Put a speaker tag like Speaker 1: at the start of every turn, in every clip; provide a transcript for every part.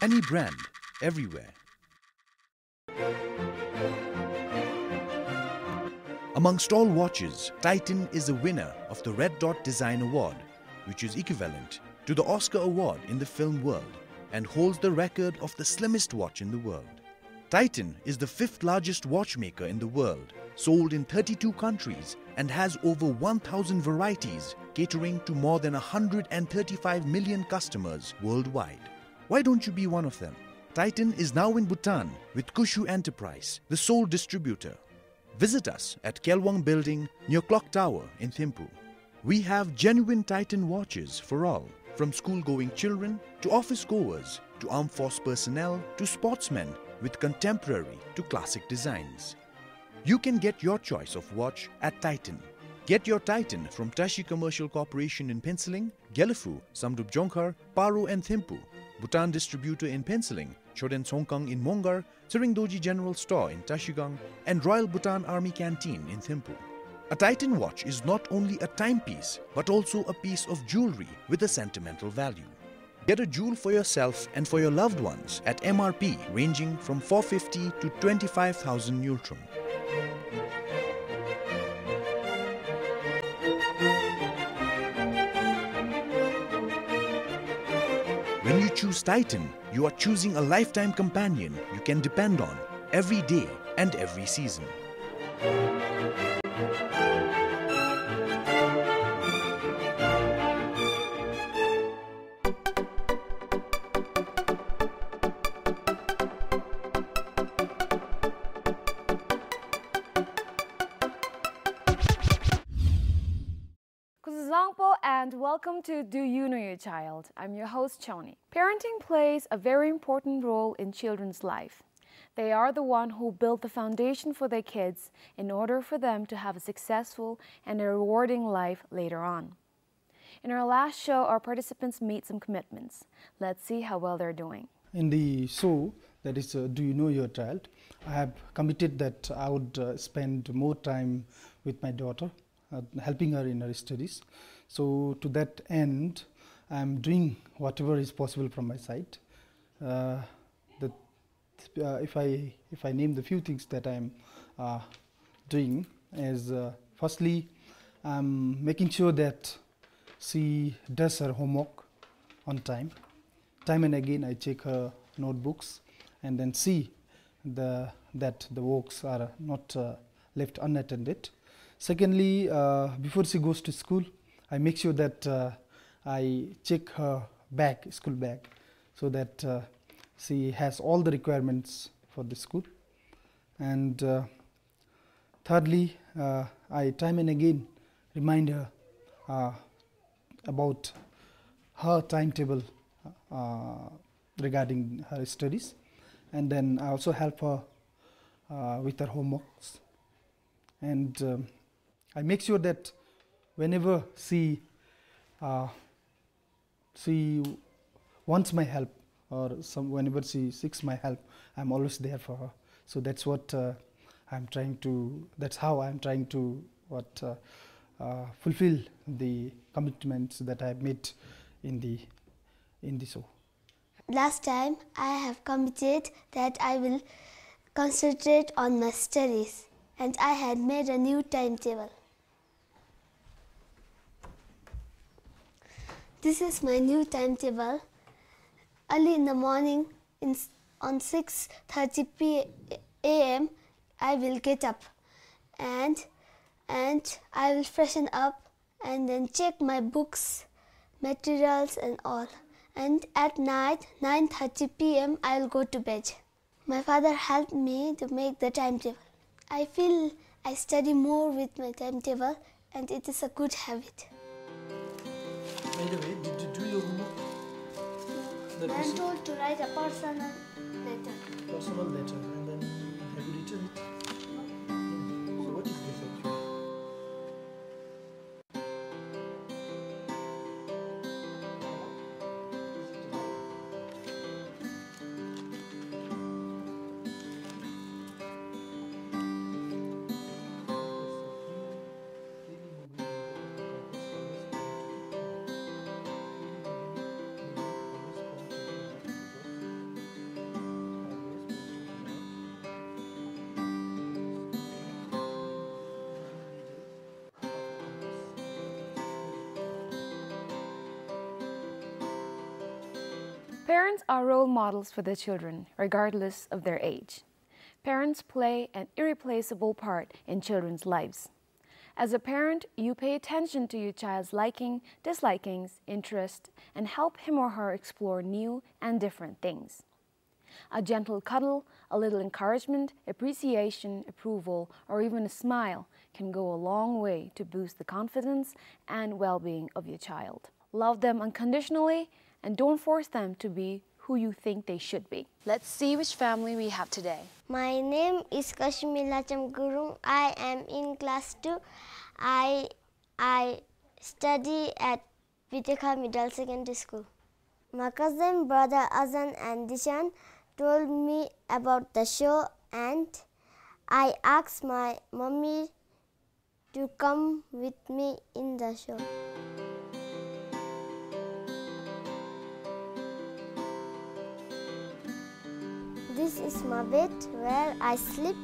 Speaker 1: Any brand, everywhere. Amongst all watches, Titan is the winner of the Red Dot Design Award, which is equivalent to the Oscar Award in the film world and holds the record of the slimmest watch in the world. Titan is the 5th largest watchmaker in the world, sold in 32 countries and has over 1,000 varieties, catering to more than 135 million customers worldwide. Why don't you be one of them? Titan is now in Bhutan with Kushu Enterprise, the sole distributor. Visit us at Kelwang Building near Clock Tower in Thimphu. We have genuine Titan watches for all, from school-going children to office-goers to armed force personnel to sportsmen, with contemporary to classic designs. You can get your choice of watch at Titan. Get your Titan from Tashi Commercial Corporation in Penciling, Gelefu, Samdup DZONGKHA, Paro and Thimphu, Bhutan Distributor in Penciling, Choden Songkang in Mongar, Tshering Dorji General Store in Tashigang, and Royal Bhutan Army Canteen in Thimphu. A Titan watch is not only a timepiece, but also a piece of jewelry with a sentimental value. Get a jewel for yourself and for your loved ones at MRP ranging from 450 to 25,000 Nultrum. When you choose Titan, you are choosing a lifetime companion you can depend on every day and every season.
Speaker 2: DZONGKHA and welcome to Do You Know Your Child? I'm your host Choni. Parenting plays a very important role in children's life. They are the one who build the foundation for their kids in order for them to have a successful and a rewarding life later on. In our last show, our participants made some commitments. Let's see how well they're doing.
Speaker 3: In the show, that is Do You Know Your Child, I have committed that I would spend more time with my daughter, helping her in her studies. So to that end, I am doing whatever is possible from my side. If I name the few things that I am doing, is firstly, I am making sure that she does her homework on time. Time and again, I check her notebooks and then see that the works are not left unattended. Secondly, before she goes to school, I make sure that I check her bag, school bag, so that she has all the requirements for the school. And thirdly, I time and again remind her about her timetable regarding her studies, and then I also help her with her homeworks. And I make sure that whenever she wants my help, or whenever she seeks my help, I'm always there for her. So that's what I'm trying to. That's how I'm trying to fulfill the commitments that I made in the show.
Speaker 4: Last time I have committed that I will concentrate on my studies, and I had made a new timetable. This is my new timetable. Early in the morning, on 6:30 a.m., I will get up and I will freshen up and then check my books, materials and all. And at night, 9:30 p.m., I will go to bed. My father helped me to make the timetable. I feel I study more with my timetable, and it is a good habit.
Speaker 3: By the way, did you do your homework?
Speaker 4: I am told to write a personal letter.
Speaker 3: Personal letter, and then have you written it? So what is this actually?
Speaker 2: Parents are role models for their children, regardless of their age. Parents play an irreplaceable part in children's lives. As a parent, you pay attention to your child's liking, dislikings, interests, and help him or her explore new and different things. A gentle cuddle, a little encouragement, appreciation, approval, or even a smile can go a long way to boost the confidence and well-being of your child. Love them unconditionally and don't force them to be who you think they should be. Let's see which family we have today.
Speaker 4: My name is Kashmila Chamgurung. I am in class 2. I study at Vitekha Middle Secondary School. My cousin, brother Azan and Dishan told me about the show, and I asked my mommy to come with me in the show. This is my bed where I sleep.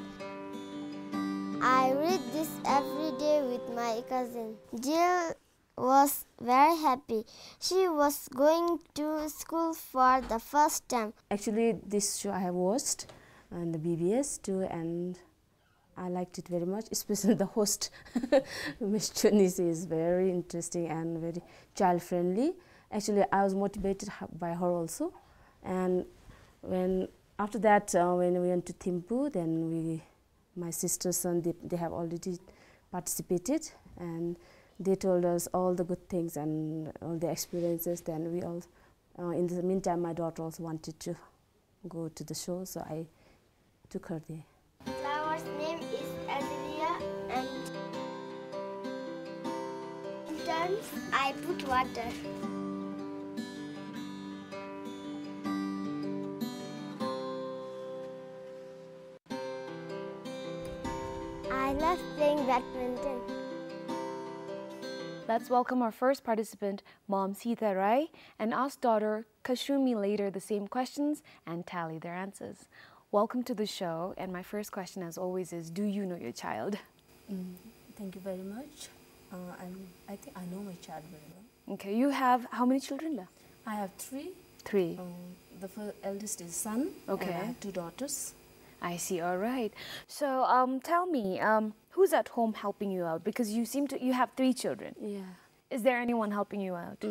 Speaker 4: I read this every day with my cousin. Jill was very happy. She was going to school for the first time.
Speaker 5: Actually, this show I have watched on the BBS too, and I liked it very much, especially the host, Miss Chunisi is very interesting and very child-friendly. Actually, I was motivated by her also. And after that, when we went to Thimphu, then my sister's son, they have already participated, and they told us all the good things and all the experiences. Then we all, in the meantime, my daughter also wanted to go to the show, so I took her there.
Speaker 4: Flower's name is Adelia, and sometimes I put water. I love playing badminton.
Speaker 2: Let's welcome our first participant, Mom Sita Rai, and ask daughter Kashumi later the same questions and tally their answers. Welcome to the show, and my first question as always is, do you know your child?
Speaker 5: Thank you very much. I think I know my child very well.
Speaker 2: Okay, you have how many children?
Speaker 5: I have three.
Speaker 2: Three.
Speaker 5: The eldest is son,
Speaker 2: Okay.
Speaker 5: and I have two daughters.
Speaker 2: I see, all right. So tell me, who's at home helping you out? Because you have three children.
Speaker 5: Yeah.
Speaker 2: Is there anyone helping you out?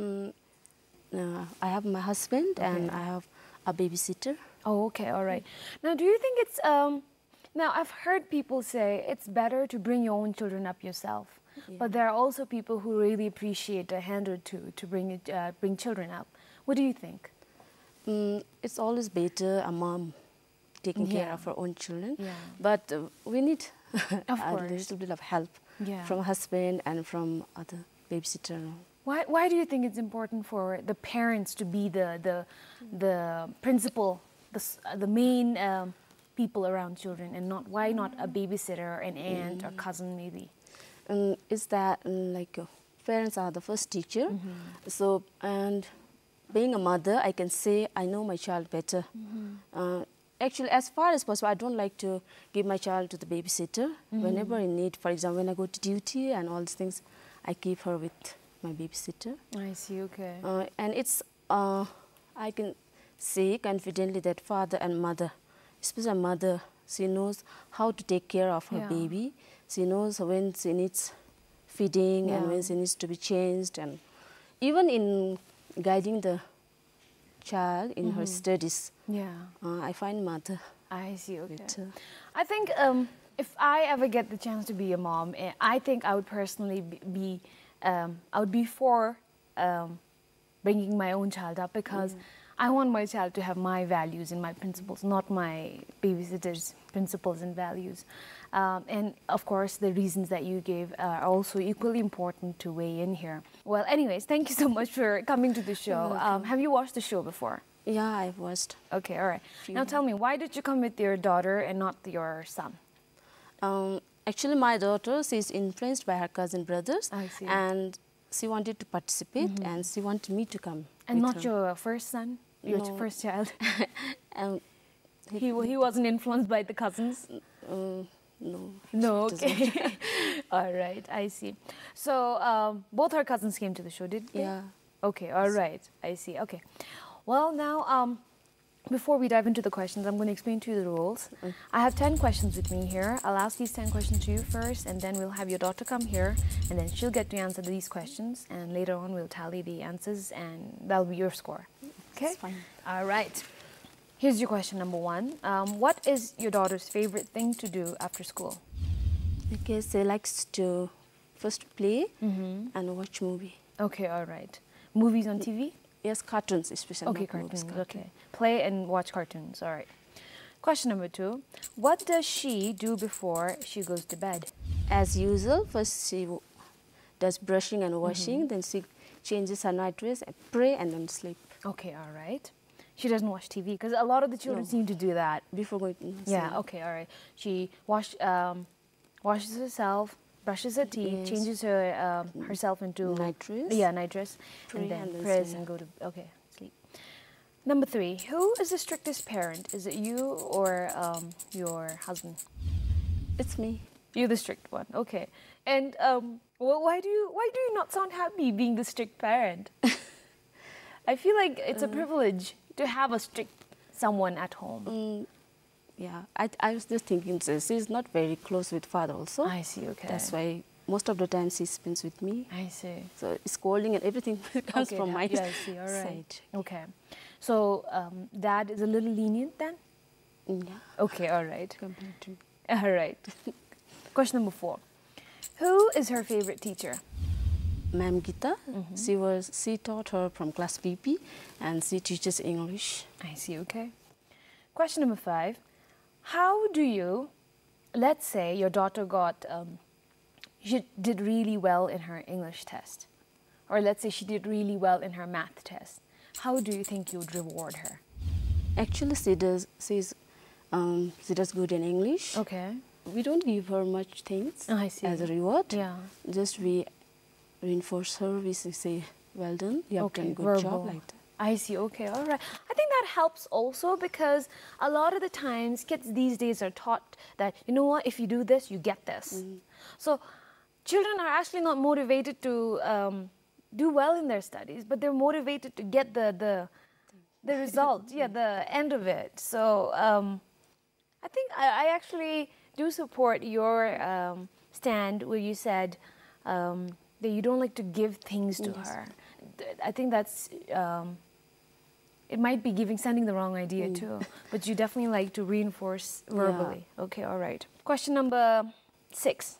Speaker 5: I have my husband, and I have a babysitter.
Speaker 2: Oh, okay, all right. Now, do you think it's, now I've heard people say it's better to bring your own children up yourself, but there are also people who really appreciate a hand or two to bring children up. What do you think?
Speaker 5: It's always better a mom taking care of her own children, but we need a little bit of help from husband and from other babysitter.
Speaker 2: Why do you think it's important for the parents to be the principal, the main people around children, and why not a babysitter, an aunt, or cousin maybe?
Speaker 5: Is that parents are the first teacher, so, and being a mother, I can say I know my child better. Actually, as far as possible, I don't like to give my child to the babysitter. Whenever in need, for example, when I go to duty and all these things, I keep her with my babysitter.
Speaker 2: I see, okay.
Speaker 5: And it's, I can say confidently that father and mother, especially mother, she knows how to take care of her baby. She knows when she needs feeding and when she needs to be changed. And even in guiding the child in her studies, I find mother.
Speaker 2: I see, okay.
Speaker 5: Better.
Speaker 2: I think if I ever get the chance to be a mom, I think I would personally be for bringing my own child up, because I want my child to have my values and my principles, not my babysitter's principles and values. And of course, the reasons that you gave are also equally important to weigh in here. Well, anyways, thank you so much for coming to the show. Have you watched the show before?
Speaker 5: Yeah, I've watched.
Speaker 2: Okay, all right. Now tell me, why did you come with your daughter and not your son?
Speaker 5: Actually, my daughter, she's influenced by her cousin brothers.
Speaker 2: I see.
Speaker 5: And she wanted to participate, and she wanted me to come.
Speaker 2: And
Speaker 5: with
Speaker 2: not
Speaker 5: her.
Speaker 2: your first son? Your first child?
Speaker 5: He
Speaker 2: wasn't influenced by the cousins?
Speaker 5: No.
Speaker 2: No, okay. All right, I see. So both her cousins came to the show, did they?
Speaker 5: Yeah.
Speaker 2: Okay, all right, I see. Okay. Well, now, before we dive into the questions, I'm going to explain to you the rules. I have 10 questions with me here. I'll ask these 10 questions to you first, and then we'll have your daughter come here, and then she'll get to answer these questions, and later on we'll tally the answers, and that'll be your score. Okay?
Speaker 5: That's fine.
Speaker 2: All right. Here's your question number 1. What is your daughter's favorite thing to do after school?
Speaker 5: Okay, she likes to first play and watch movie.
Speaker 2: Okay, all right. Movies on TV?
Speaker 5: Yes, cartoons especially.
Speaker 2: Okay,
Speaker 5: not movies,
Speaker 2: cartoons. Okay. Play and watch cartoons. All right. Question number 2. What does she do before she goes to bed?
Speaker 5: As usual, first she does brushing and washing, then she changes her night dress, and pray, and then sleep.
Speaker 2: Okay, all right. She doesn't watch TV because a lot of the children seem to do that.
Speaker 5: Before going to
Speaker 2: Yeah,
Speaker 5: sleep.
Speaker 2: okay, all right. She washes herself, brushes her teeth,
Speaker 5: Yes.
Speaker 2: changes her herself into
Speaker 5: Night dress.
Speaker 2: Yeah, night dress,
Speaker 5: Pray
Speaker 2: and then
Speaker 5: and then
Speaker 2: prays
Speaker 5: sleep.
Speaker 2: and go to sleep. Number 3. Who is the strictest parent? Is it you or your husband?
Speaker 5: It's me.
Speaker 2: You're the strict one. Okay. And well, why do you not sound happy being the strict parent? I feel like it's a privilege to have a strict someone at home.
Speaker 5: Yeah, I was just thinking, she's not very close with father also.
Speaker 2: I see. Okay.
Speaker 5: That's why most of the time she spends with me.
Speaker 2: I see.
Speaker 5: So scolding and everything comes
Speaker 2: Okay,
Speaker 5: from my
Speaker 2: yeah, I see. All right.
Speaker 5: side.
Speaker 2: Okay. So dad is a little lenient then?
Speaker 5: Yeah,
Speaker 2: Okay. All right.
Speaker 5: compared to
Speaker 2: All right. Question number 4. Who is her favorite teacher?
Speaker 5: Ma'am Gita. She taught her from class PP, and she teaches English.
Speaker 2: I see. Okay. Question number 5. How do you, let's say your daughter got, she did really well in her English test, or let's say she did really well in her math test. How do you think you would reward her?
Speaker 5: Actually, she does good in English.
Speaker 2: Okay.
Speaker 5: We don't give her much things
Speaker 2: Oh, I see.
Speaker 5: as a reward.
Speaker 2: Yeah.
Speaker 5: Just we reinforce her. We say, "Well done, you have done a good job," like that.
Speaker 2: I see. Okay. All right. I think that helps also because a lot of the times kids these days are taught that, you know what, if you do this, you get this. So children are actually not motivated to do well in their studies, but they're motivated to get the result, the end of it. So I think I actually do support your stand where you said that you don't like to give things to her. I think that's it might be sending the wrong idea too, but you definitely like to reinforce verbally.
Speaker 5: Yeah.
Speaker 2: Okay, all right. Question number 6.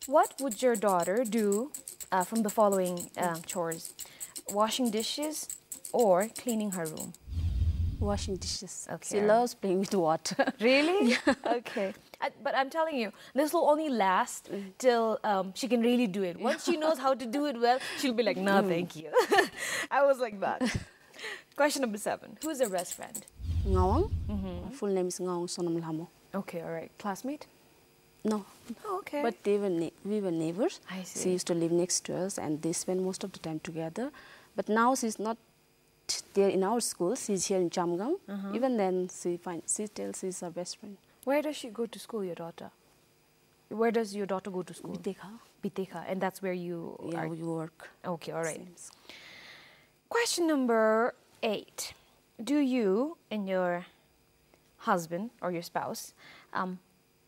Speaker 2: What would your daughter do from the following chores? Washing dishes or cleaning her room?
Speaker 5: Washing dishes.
Speaker 2: Okay,
Speaker 5: She
Speaker 2: alright.
Speaker 5: loves playing with water.
Speaker 2: Really? Okay. But I'm telling you, this will only last till she can really do it. Once she knows how to do it well, she'll be like, no, thank you. I was like that. Question number 7. Who's your best friend?
Speaker 5: Ngawang. Her full name is Ngawang Sonam Lhamo.
Speaker 2: Okay, all right. Classmate?
Speaker 5: No,
Speaker 2: Oh, okay.
Speaker 5: but we were neighbors.
Speaker 2: I see.
Speaker 5: She used to live next to us, and they spend most of the time together. But now she's not there in our school. She's here in Chamgang. Even then, she tells she's our best friend.
Speaker 2: Where does she go to school, your daughter? Where does your daughter go to school?
Speaker 5: Bitekha.
Speaker 2: Bitekha, and that's where you
Speaker 5: Yeah,
Speaker 2: are.
Speaker 5: we work.
Speaker 2: Okay, all right.
Speaker 5: Same school.
Speaker 2: Question number 8. Do you and your husband or your spouse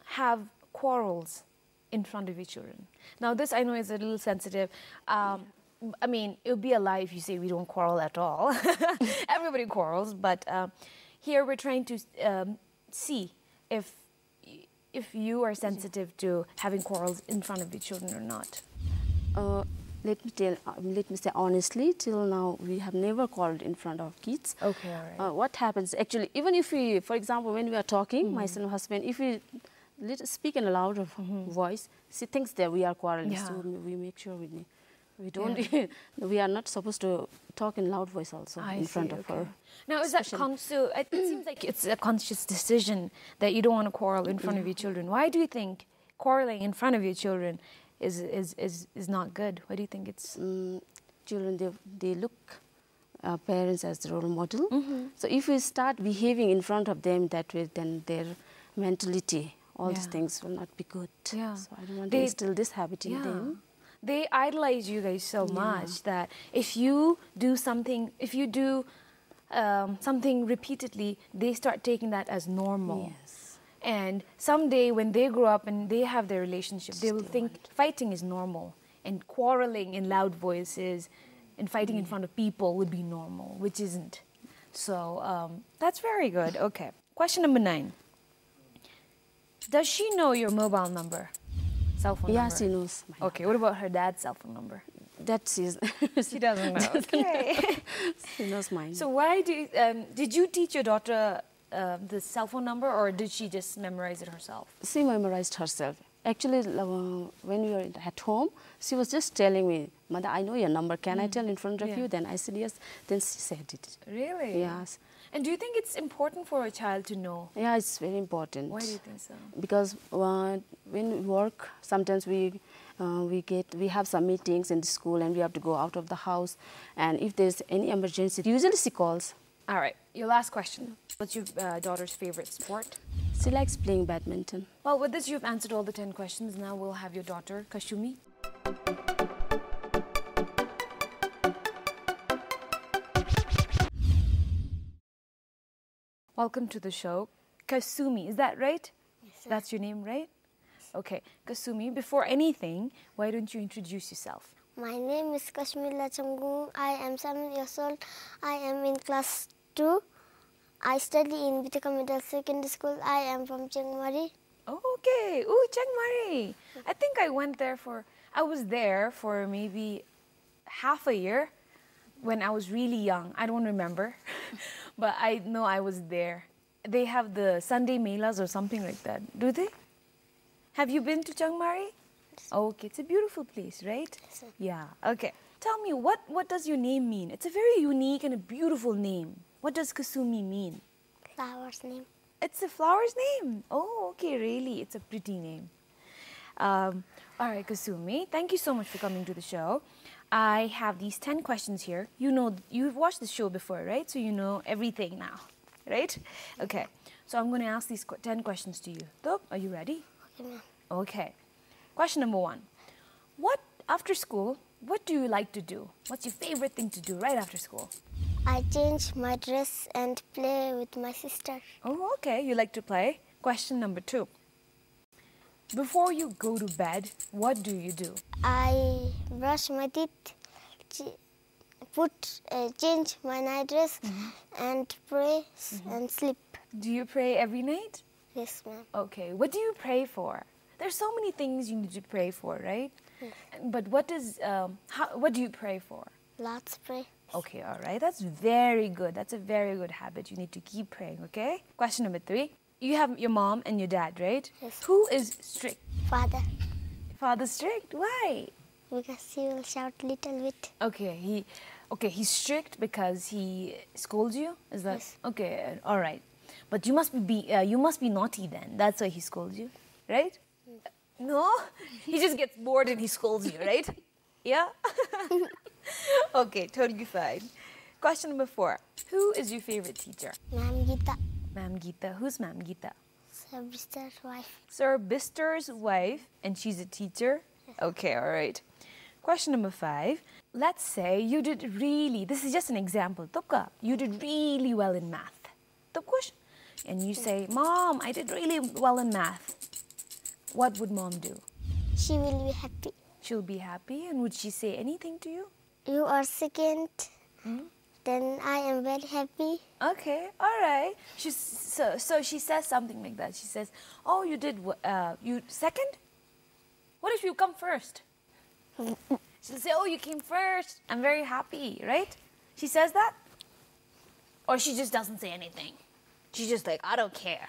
Speaker 2: have quarrels in front of your children? Now, this I know is a little sensitive. I mean, it would be a lie if you say we don't quarrel at all. Everybody quarrels, but here we're trying to see if you are sensitive to having quarrels in front of your children or not.
Speaker 5: Let me say honestly, till now we have never quarreled in front of kids.
Speaker 2: Okay, all right.
Speaker 5: What happens actually, even if we, for example, when we are talking, my son and husband, if we speak in a louder voice, she thinks that we are quarreling.
Speaker 2: Yeah.
Speaker 5: So we make sure we don't. We are not supposed to talk in loud voice also
Speaker 2: I
Speaker 5: in
Speaker 2: see,
Speaker 5: front of
Speaker 2: okay.
Speaker 5: her.
Speaker 2: Now, is that
Speaker 5: Especially-
Speaker 2: it seems like it's a conscious decision that you don't want to quarrel in front of your children. Why do you think quarreling in front of your children is not good? Why do you think it's...
Speaker 5: Children, they look parents as the role model. So if we start behaving in front of them that way, then their mentality, all these
Speaker 2: Yeah.
Speaker 5: things will not be good.
Speaker 2: Yeah.
Speaker 5: So I don't want
Speaker 2: They-
Speaker 5: to instill this habit in them.
Speaker 2: They idolize you guys so much that if you do something, if you do something repeatedly, they start taking that as normal.
Speaker 5: Yes.
Speaker 2: And someday when they grow up and they have their relationship, they will think fighting is normal and quarreling in loud voices and fighting in front of people would be normal, which isn't. So that's very good. Okay. Question number 9. Does she know your mobile number? Cell phone
Speaker 5: Yeah,
Speaker 2: number?
Speaker 5: she knows.
Speaker 2: Okay, what about her dad's cell phone number?
Speaker 5: That she's
Speaker 2: She doesn't know. Okay.
Speaker 5: she knows mine.
Speaker 2: So why did you teach your daughter the cell phone number, or did she just memorize it herself?
Speaker 5: She memorized herself. Actually, when we were at home, she was just telling me, "Mother, I know your number. Can I tell in front of you?" Then I said yes. Then she said it.
Speaker 2: Really?
Speaker 5: Yes.
Speaker 2: And do you think it's important for a child to know?
Speaker 5: Yeah, it's very important.
Speaker 2: Why do you think so?
Speaker 5: Because when we work, sometimes we have some meetings in the school and we have to go out of the house. And if there's any emergency, usually she calls.
Speaker 2: All right, your last question. What's your daughter's favorite sport?
Speaker 5: She likes playing badminton.
Speaker 2: Well, with this, you've answered all the 10 questions. Now we'll have your daughter, Kasumi. Welcome to the show. Kasumi, is that right?
Speaker 4: Yes, sir.
Speaker 2: That's your name, right? Okay, Kasumi, before anything, why don't you introduce yourself?
Speaker 4: My name is Kashmila Chamgung. I am 7 years old. I am in class 2. I study in Bitaka Middle Secondary School. I am from Chiang.
Speaker 2: Oh, okay. Ooh, Chiang Mai. I think I was there for maybe half a year when I was really young. I don't remember, but I know I was there. They have the Sunday melas or something like that, do they? Have you been to Chiang Mai? Okay, it's a beautiful place, right?
Speaker 4: Yes, sir.
Speaker 2: Yeah, okay. Tell me, what does your name mean? It's a very unique and a beautiful name. What does Kasumi mean?
Speaker 4: Flower's name.
Speaker 2: It's a flower's name. Oh, okay, really? It's a pretty name. All right, Kasumi, thank you so much for coming to the show. I have these 10 questions here. You know, you've watched the show before, right? So you know everything now, right? Okay, so I'm going to ask these 10 questions to you. So, are you ready?
Speaker 4: Okay, ma'am.
Speaker 2: Okay. Question number 1. After school, what do you like to do? What's your favorite thing to do right after school?
Speaker 4: I change my dress and play with my sister.
Speaker 2: Oh, okay. You like to play. Question number 2. Before you go to bed, what do you do?
Speaker 4: I brush my teeth, change my night dress, and pray and sleep.
Speaker 2: Do you pray every night?
Speaker 4: Yes, ma'am.
Speaker 2: Okay. What do you pray for? There's so many things you need to pray for, right?
Speaker 4: Yes.
Speaker 2: But what do you pray for?
Speaker 4: Lots pray.
Speaker 2: Okay, all right. That's very good. That's a very good habit. You need to keep praying, okay? Question number 3. You have your mom and your dad, right?
Speaker 4: Yes.
Speaker 2: Who is strict?
Speaker 4: Father,
Speaker 2: Father's strict? Why?
Speaker 4: because he will shout little bit.
Speaker 2: Okay, he's strict because he scolds you? Is that
Speaker 4: Yes.
Speaker 2: okay? All right. But you must be naughty then. That's why he scolds you, right? No? He just gets bored and he scolds you, right? Yeah? Okay, totally fine. Question number 4. Who is your favorite teacher?
Speaker 4: Ma'am Gita,
Speaker 2: Ma'am Geeta. Who's Ma'am Geeta?
Speaker 4: Sir Mr. wife.
Speaker 2: Sir Bister's wife, and she's a teacher? Okay, all right. Question number 5. Let's say you did this is just an example. Topka, you did really well in math. Topkush? And you say, Mom, I did really well in math. What would Mom do?
Speaker 4: She will be happy.
Speaker 2: She'll be happy, and would she say anything to you?
Speaker 4: You are second, then I am very happy.
Speaker 2: Okay, all right. So she says something like that. She says, "Oh, you did you second? What if you come first?" She'll say, "Oh, you came first. I'm very happy," right? She says that, or she just doesn't say anything. She's just like, "I don't care."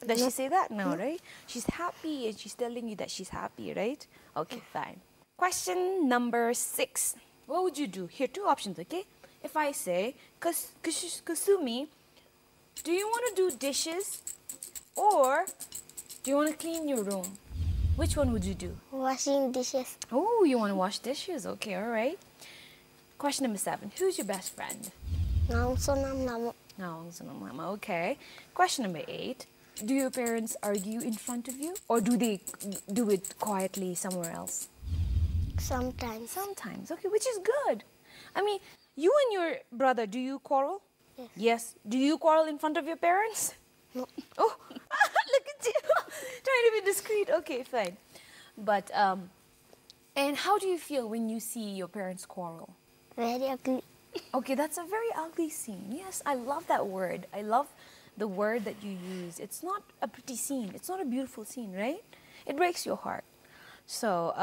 Speaker 2: Does she say that? No, right? She's happy, and she's telling you that she's happy, right? Okay, fine. Question number 6. What would you do? Here, 2 options, okay? If I say, Kasumi, do you want to do dishes or do you want to clean your room? Which one would you do?
Speaker 4: Washing dishes.
Speaker 2: Oh, you want to wash dishes? Okay, all right. Question number 7. Who's your best friend?
Speaker 4: Ngong sonam namo.
Speaker 2: No, Mama. Okay. Question number 8. Do your parents argue in front of you or do they do it quietly somewhere else?
Speaker 4: Sometimes.
Speaker 2: Sometimes. Okay, which is good. I mean, You and your brother, do you quarrel?
Speaker 4: Yes.
Speaker 2: Yes. Do you quarrel in front of your parents?
Speaker 4: No.
Speaker 2: Oh, look at you. Trying to be discreet. Okay, fine. But, and how do you feel when you see your parents quarrel?
Speaker 4: Very ugly.
Speaker 2: Okay, that's a very ugly scene. Yes, I love that word. I love the word that you use. It's not a pretty scene. It's not a beautiful scene, right? It breaks your heart. So,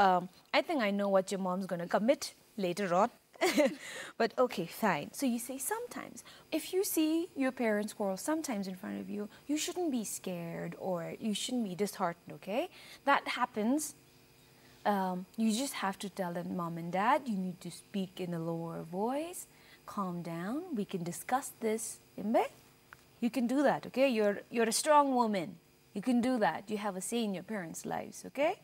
Speaker 2: I think I know what your mom's going to commit later on. But okay, fine. So you say sometimes. If you see your parents quarrel sometimes in front of you, you shouldn't be scared or you shouldn't be disheartened, okay? That happens. You just have to tell them, Mom and Dad, you need to speak in a lower voice. Calm down. We can discuss this. Imbe? You can do that, okay? You're a strong woman. You can do that. You have a say in your parents' lives, okay?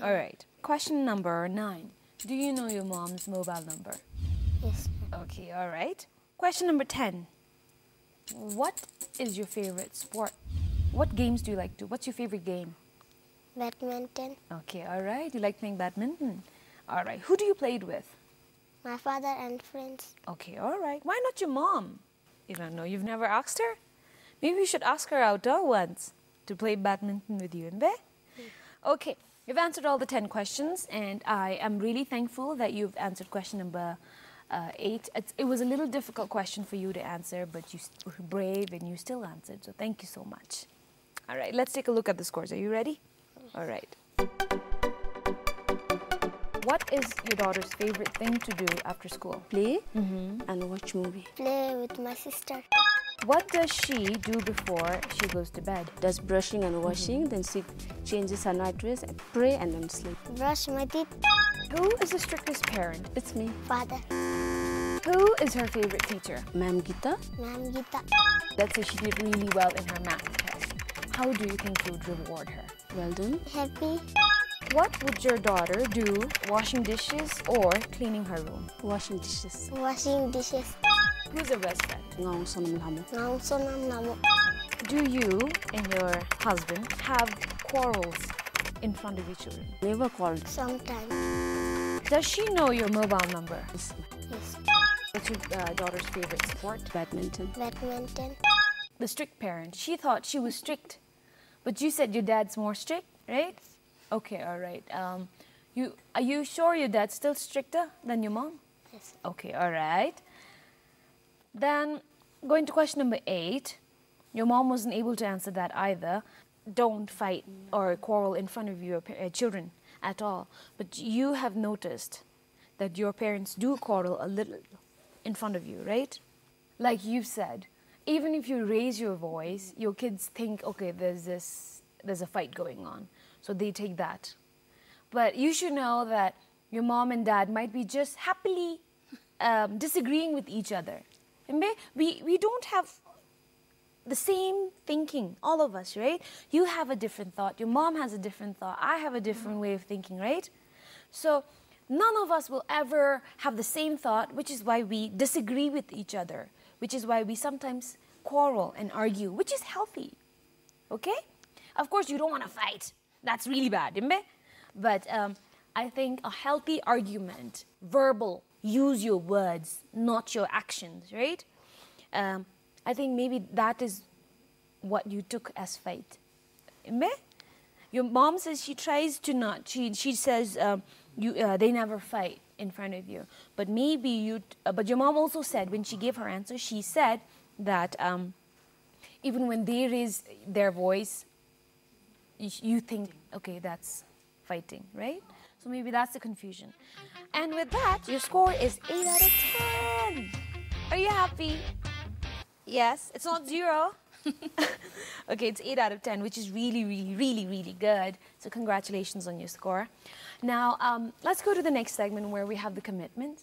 Speaker 2: All right. Question number 9. Do you know your mom's mobile number?
Speaker 4: Yes.
Speaker 2: Okay, all right. Question number 10. What is your favorite sport? What games do you like to? What's your favorite game?
Speaker 4: Badminton.
Speaker 2: Okay, all right. You like playing badminton? All right. Who do you play it with?
Speaker 4: My father and friends.
Speaker 2: Okay, all right. Why not your mom? You don't know. You've never asked her? Maybe you should ask her out once to play badminton with you, Imbe? Okay, you've answered all the 10 questions, and I am really thankful that you've answered question number 8. It was a little difficult question for you to answer, but you were brave and you still answered, so thank you so much. All right, let's take a look at the scores. Are you ready? All right. What is your daughter's favorite thing to do after school?
Speaker 5: Play and watch movie.
Speaker 4: Play with my sister.
Speaker 2: What does she do before she goes to bed?
Speaker 5: Does brushing and washing, then she changes her night dress, and pray and then sleep.
Speaker 4: Brush my teeth.
Speaker 2: Who is the strictest parent?
Speaker 5: It's me,
Speaker 4: Father.
Speaker 2: Who is her favorite teacher?
Speaker 5: Ma'am Gita.
Speaker 4: Ma'am Gita.
Speaker 2: Let's say she did really well in her math test. How do you think you would reward her?
Speaker 5: Well done.
Speaker 4: Happy.
Speaker 2: What would your daughter do, washing dishes or cleaning her room?
Speaker 5: Washing dishes.
Speaker 4: Washing dishes.
Speaker 2: Who's her best friend?
Speaker 5: Ngong sonam lamo.
Speaker 4: Ngong sonam namo.
Speaker 2: Do you and your husband have quarrels in front of your children?
Speaker 5: Never called.
Speaker 4: Sometimes.
Speaker 2: Does she know your mobile number?
Speaker 4: Yes.
Speaker 2: What's your daughter's favorite sport?
Speaker 5: Badminton.
Speaker 4: Badminton.
Speaker 2: The strict parent. She thought she was strict, but you said your dad's more strict, right? Okay, all right. Are you sure your dad's still stricter than your mom?
Speaker 4: Yes.
Speaker 2: Okay, all right. Then, going to question number 8. Your mom wasn't able to answer that either. Don't fight or quarrel in front of your children at all. But you have noticed that your parents do quarrel a little in front of you, right? Like you've said, even if you raise your voice, your kids think, okay, there's a fight going on. So they take that. But you should know that your mom and dad might be just happily disagreeing with each other. We don't have the same thinking, all of us, right? You have a different thought. Your mom has a different thought. I have a different way of thinking, right? So none of us will ever have the same thought, which is why we disagree with each other, which is why we sometimes quarrel and argue, which is healthy, okay? Of course, you don't want to fight. That's really bad, imbe? But I think a healthy argument, verbal, use your words, not your actions, right? I think maybe that is what you took as fight. Imbe? Your mom says she tries to not. She says they never fight in front of you. But maybe you. But your mom also said when she gave her answer, she said that even when they raise their voice, you think, okay, that's fighting, right? So maybe that's the confusion. And with that, your score is 8 out of 10. Are you happy? Yes, it's not 0. Okay, it's 8 out of 10, which is really, really, really, really good. So congratulations on your score. Now, let's go to the next segment where we have the commitment.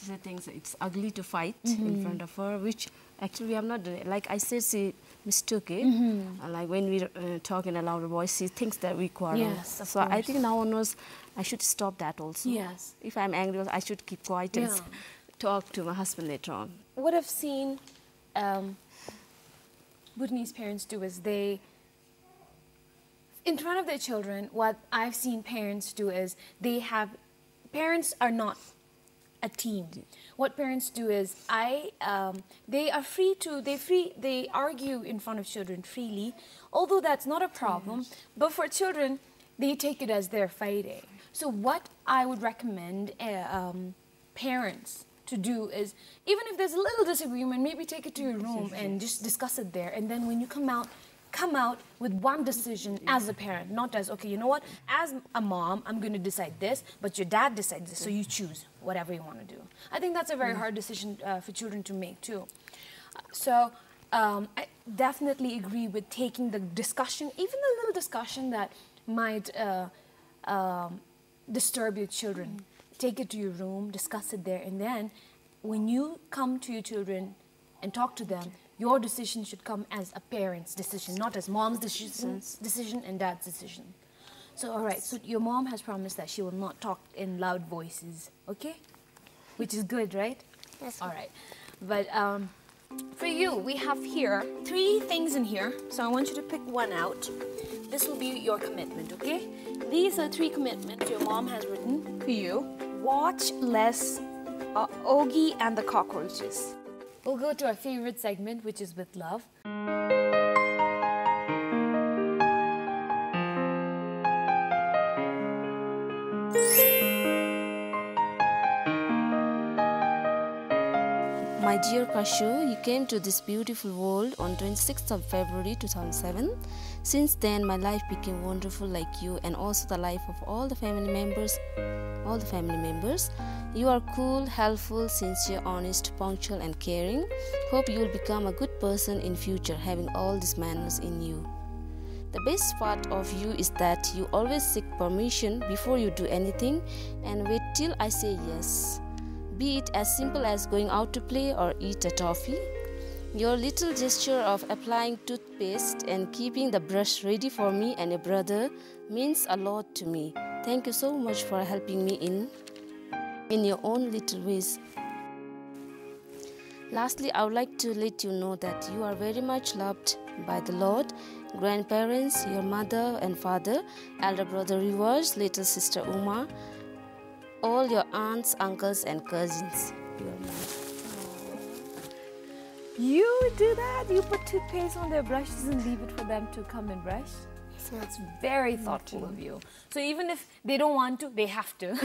Speaker 5: She thinks it's ugly to fight in front of her, which actually I'm not doing it. Like I said, she mistook it. Like when we talk in a louder voice, she thinks that we quarrel.
Speaker 2: Yes, of
Speaker 5: so
Speaker 2: course.
Speaker 5: I think now onwards, I should stop that also.
Speaker 2: Yes.
Speaker 5: If I'm angry, I should keep quiet and talk to my husband later on.
Speaker 2: What I've seen Bhutanese parents do is they, in front of their children, what I've seen parents do is parents are not a team. What parents do is they are free to they argue in front of children freely, although that's not a problem. But for children, they take it as they're fighting. So what I would recommend parents to do is, even if there's a little disagreement, maybe take it to your room and just discuss it there. And then when you come out with one decision as a parent, not as, okay, you know what, as a mom, I'm going to decide this, but your dad decides this, so you choose whatever you want to do. I think that's a very hard decision for children to make too. So I definitely agree with taking the discussion, even the little discussion that might disturb your children. Take it to your room, discuss it there, and then when you come to your children and talk to them, your decision should come as a parent's decision, not as mom's decision and dad's decision. So, all right, so your mom has promised that she will not talk in loud voices, okay? Which is good, right?
Speaker 4: Yes.
Speaker 2: All right. But for you, we have here 3 things in here. So I want you to pick one out. This will be your commitment, okay? These are 3 commitments your mom has written for you. Watch less Ogie and the Cockroaches. We'll go to our favorite segment, which is With Love.
Speaker 5: My dear Kashu, you came to this beautiful world on 26th of February 2007. Since then, my life became wonderful like you, and also the life of all the family members. You are cool, helpful, sincere, honest, punctual and caring. Hope you will become a good person in future, having all these manners in you. The best part of you is that you always seek permission before you do anything and wait till I say yes. Be it as simple as going out to play or eat a toffee. Your little gesture of applying toothpaste and keeping the brush ready for me and your brother means a lot to me. Thank you so much for helping me in your own little ways. Lastly, I would like to let you know that you are very much loved by the Lord, grandparents, your mother and father, elder brother Rivers, little sister Uma, all your aunts, uncles and cousins.
Speaker 2: You do that? You put toothpaste on their brushes and leave it for them to come and brush? So that's very thoughtful of you. So even if they don't want to, they have to.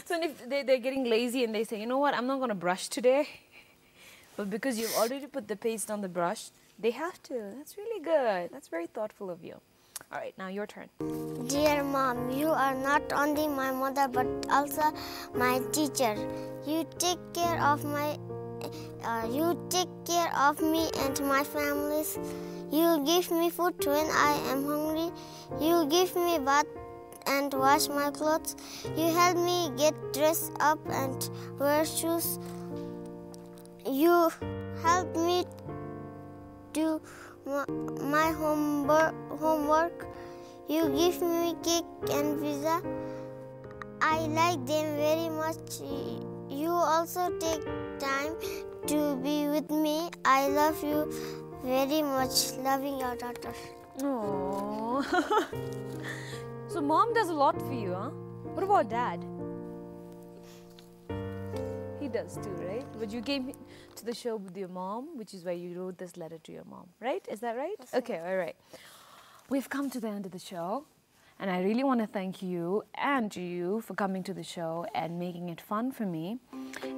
Speaker 2: So if they're getting lazy and they say, you know what, I'm not going to brush today. But because you've already put the paste on the brush, they have to. That's really good. That's very thoughtful of you. All right, now your turn.
Speaker 4: Dear Mom, you are not only my mother but also my teacher. You take care of me and my families. You give me food when I am hungry. You give me bath and wash my clothes. You help me get dressed up and wear shoes. You help me do my homework. You give me cake and pizza. I like them very much. You also take time to be with me. I love you very much. Loving your daughter.
Speaker 2: Aww. So mom does a lot for you, huh? What about dad? He does too, right? But you came to the show with your mom, which is why you wrote this letter to your mom, right? Is that right?
Speaker 4: Yes,
Speaker 2: okay, all right. We've come to the end of the show, and I really want to thank you and you for coming to the show and making it fun for me.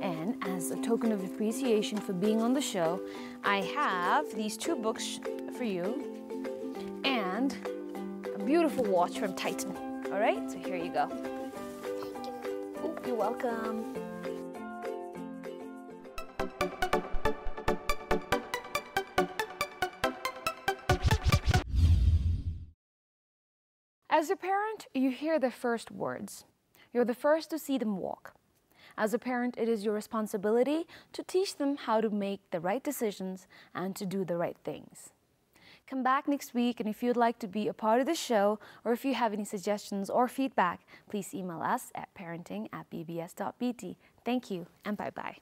Speaker 2: And as a token of appreciation for being on the show, I have these 2 books for you and a beautiful watch from Titan. All right, so here you go.
Speaker 4: Thank you.
Speaker 2: Ooh, you're welcome. As a parent, you hear their first words. You're the first to see them walk. As a parent, it is your responsibility to teach them how to make the right decisions and to do the right things. Come back next week, and if you'd like to be a part of the show, or if you have any suggestions or feedback, please email us at parenting@bbs.bt. Thank you, and bye-bye.